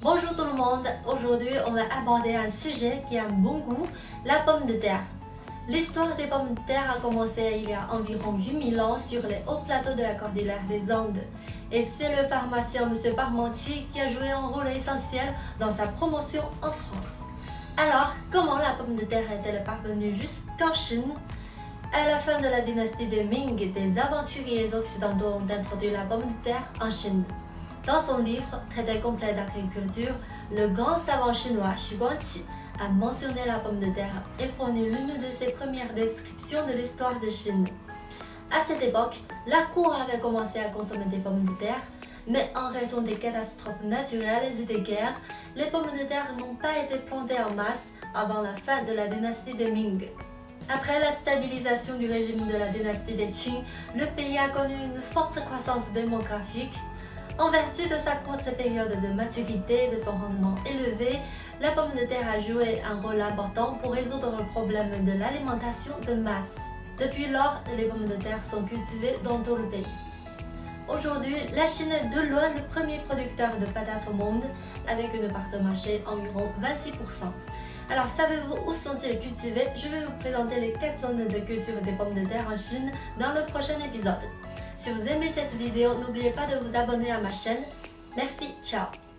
Bonjour tout le monde, aujourd'hui on va aborder un sujet qui a un bon goût, la pomme de terre. L'histoire des pommes de terre a commencé il y a environ 8000 ans sur les hauts plateaux de la cordillère des Andes. Et c'est le pharmacien M. Parmentier qui a joué un rôle essentiel dans sa promotion en France. Alors, comment la pomme de terre est-elle parvenue jusqu'en Chine? À la fin de la dynastie des Ming, des aventuriers occidentaux ont introduit la pomme de terre en Chine. Dans son livre Traité complet d'agriculture, le grand savant chinois Xu Guangqi a mentionné la pomme de terre et fourni l'une de ses premières descriptions de l'histoire de Chine. À cette époque, la cour avait commencé à consommer des pommes de terre, mais en raison des catastrophes naturelles et des guerres, les pommes de terre n'ont pas été plantées en masse avant la fin de la dynastie des Ming. Après la stabilisation du régime de la dynastie des Qing, le pays a connu une forte croissance démographique. En vertu de sa courte période de maturité et de son rendement élevé, la pomme de terre a joué un rôle important pour résoudre le problème de l'alimentation de masse. Depuis lors, les pommes de terre sont cultivées dans tout le pays. Aujourd'hui, la Chine est de loin le premier producteur de patates au monde, avec une part de marché environ 26%. Alors, savez-vous où sont-ils cultivés? Je vais vous présenter les 4 zones de culture des pommes de terre en Chine dans le prochain épisode. Si vous aimez cette vidéo, n'oubliez pas de vous abonner à ma chaîne. Merci, ciao!